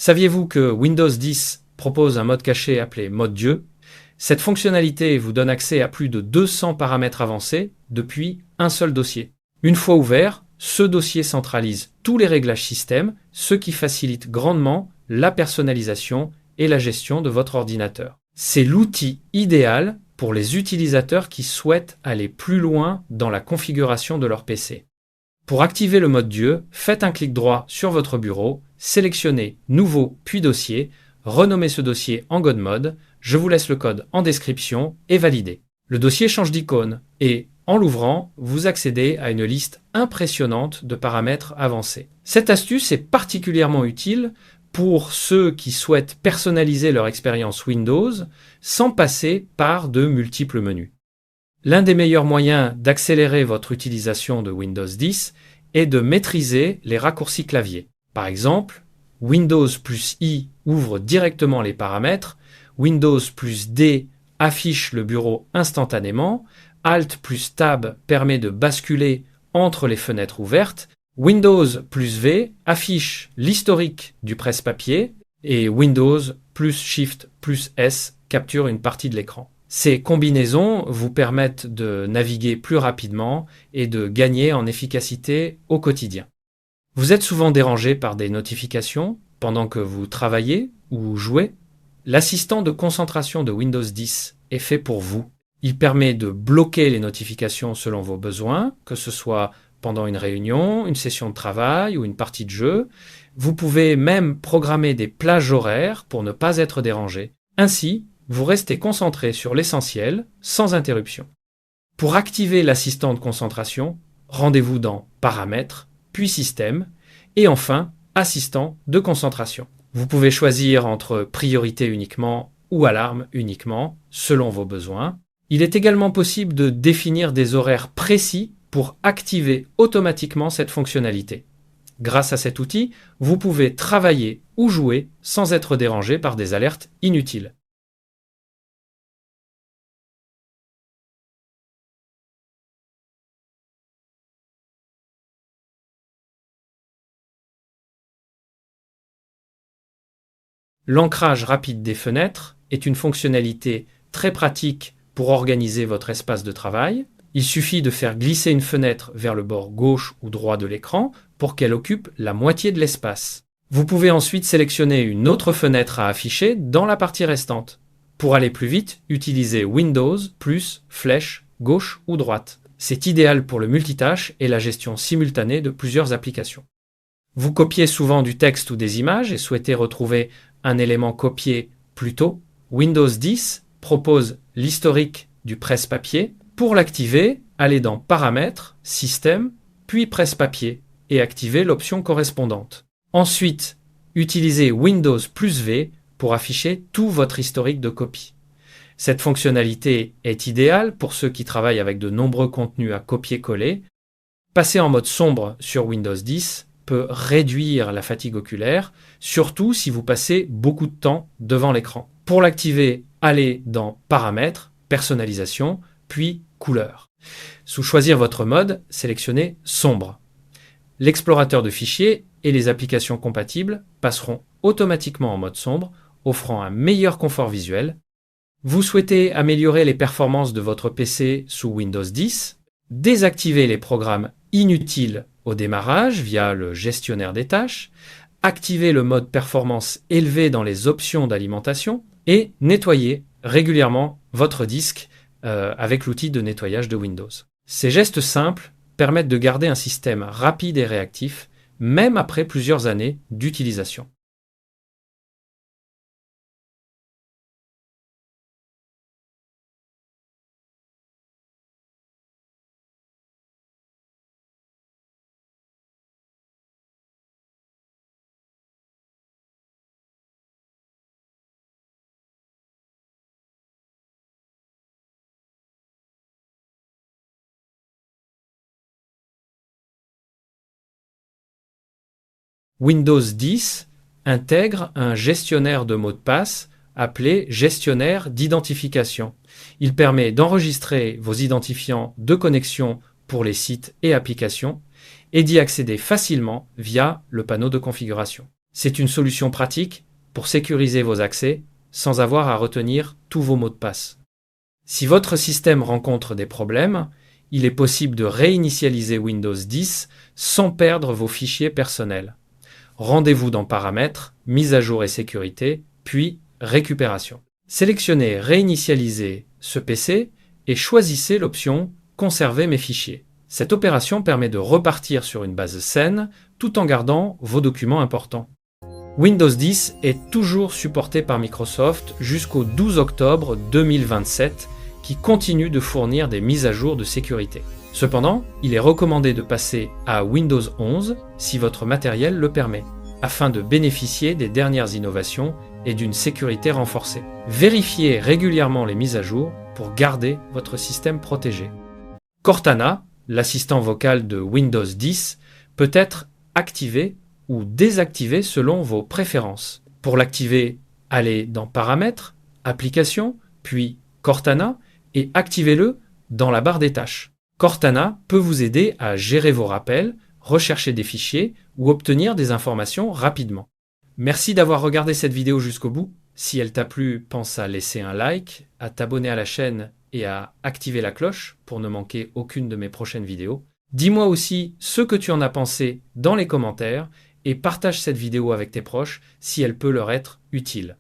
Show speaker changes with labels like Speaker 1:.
Speaker 1: Saviez-vous que Windows 10 propose un mode caché appelé mode Dieu? Cette fonctionnalité vous donne accès à plus de 200 paramètres avancés depuis un seul dossier. Une fois ouvert, ce dossier centralise tous les réglages système, ce qui facilite grandement la personnalisation et la gestion de votre ordinateur. C'est l'outil idéal pour les utilisateurs qui souhaitent aller plus loin dans la configuration de leur PC. Pour activer le mode Dieu, faites un clic droit sur votre bureau, sélectionnez Nouveau puis Dossier, renommez ce dossier en God Mode, je vous laisse le code en description et validez. Le dossier change d'icône et, en l'ouvrant, vous accédez à une liste impressionnante de paramètres avancés. Cette astuce est particulièrement utile pour ceux qui souhaitent personnaliser leur expérience Windows sans passer par de multiples menus. L'un des meilleurs moyens d'accélérer votre utilisation de Windows 10 est de maîtriser les raccourcis clavier. Par exemple, Windows plus I ouvre directement les paramètres, Windows plus D affiche le bureau instantanément, Alt plus Tab permet de basculer entre les fenêtres ouvertes, Windows plus V affiche l'historique du presse-papier et Windows plus Shift plus S capture une partie de l'écran. Ces combinaisons vous permettent de naviguer plus rapidement et de gagner en efficacité au quotidien. Vous êtes souvent dérangé par des notifications pendant que vous travaillez ou jouez. L'assistant de concentration de Windows 10 est fait pour vous. Il permet de bloquer les notifications selon vos besoins, que ce soit pendant une réunion, une session de travail ou une partie de jeu. Vous pouvez même programmer des plages horaires pour ne pas être dérangé. Ainsi, vous restez concentré sur l'essentiel, sans interruption. Pour activer l'assistant de concentration, rendez-vous dans Paramètres, puis Système, et enfin Assistant de concentration. Vous pouvez choisir entre priorité uniquement ou alarme uniquement, selon vos besoins. Il est également possible de définir des horaires précis pour activer automatiquement cette fonctionnalité. Grâce à cet outil, vous pouvez travailler ou jouer sans être dérangé par des alertes inutiles. L'ancrage rapide des fenêtres est une fonctionnalité très pratique pour organiser votre espace de travail. Il suffit de faire glisser une fenêtre vers le bord gauche ou droit de l'écran pour qu'elle occupe la moitié de l'espace. Vous pouvez ensuite sélectionner une autre fenêtre à afficher dans la partie restante. Pour aller plus vite, utilisez Windows plus flèche gauche ou droite. C'est idéal pour le multitâche et la gestion simultanée de plusieurs applications. Vous copiez souvent du texte ou des images et souhaitez retrouver un élément copié plus tôt. Windows 10 propose l'historique du presse-papier. Pour l'activer, allez dans Paramètres, Système, puis Presse-papier et activez l'option correspondante. Ensuite, utilisez Windows plus V pour afficher tout votre historique de copie. Cette fonctionnalité est idéale pour ceux qui travaillent avec de nombreux contenus à copier-coller. Passer en mode sombre sur Windows 10 peut réduire la fatigue oculaire, surtout si vous passez beaucoup de temps devant l'écran. Pour l'activer, allez dans Paramètres, Personnalisation, puis Couleur. Sous Choisir votre mode, sélectionnez Sombre. L'explorateur de fichiers et les applications compatibles passeront automatiquement en mode sombre, offrant un meilleur confort visuel. Vous souhaitez améliorer les performances de votre PC sous Windows 10, désactiver les programmes inutiles au démarrage via le gestionnaire des tâches, activer le mode performance élevé dans les options d'alimentation et nettoyer régulièrement votre disque avec l'outil de nettoyage de Windows. Ces gestes simples permettent de garder un système rapide et réactif, même après plusieurs années d'utilisation. Windows 10 intègre un gestionnaire de mots de passe appelé gestionnaire d'identification. Il permet d'enregistrer vos identifiants de connexion pour les sites et applications et d'y accéder facilement via le panneau de configuration. C'est une solution pratique pour sécuriser vos accès sans avoir à retenir tous vos mots de passe. Si votre système rencontre des problèmes, il est possible de réinitialiser Windows 10 sans perdre vos fichiers personnels. Rendez-vous dans Paramètres, Mise à jour et sécurité, puis Récupération. Sélectionnez Réinitialiser ce PC et choisissez l'option Conserver mes fichiers. Cette opération permet de repartir sur une base saine tout en gardant vos documents importants. Windows 10 est toujours supporté par Microsoft jusqu'au 12 octobre 2027, qui continue de fournir des mises à jour de sécurité. Cependant, il est recommandé de passer à Windows 11 si votre matériel le permet, afin de bénéficier des dernières innovations et d'une sécurité renforcée. Vérifiez régulièrement les mises à jour pour garder votre système protégé. Cortana, l'assistant vocal de Windows 10, peut être activé ou désactivé selon vos préférences. Pour l'activer, allez dans Paramètres, Applications, puis Cortana et activez-le dans la barre des tâches. Cortana peut vous aider à gérer vos rappels, rechercher des fichiers ou obtenir des informations rapidement. Merci d'avoir regardé cette vidéo jusqu'au bout. Si elle t'a plu, pense à laisser un like, à t'abonner à la chaîne et à activer la cloche pour ne manquer aucune de mes prochaines vidéos. Dis-moi aussi ce que tu en as pensé dans les commentaires et partage cette vidéo avec tes proches si elle peut leur être utile.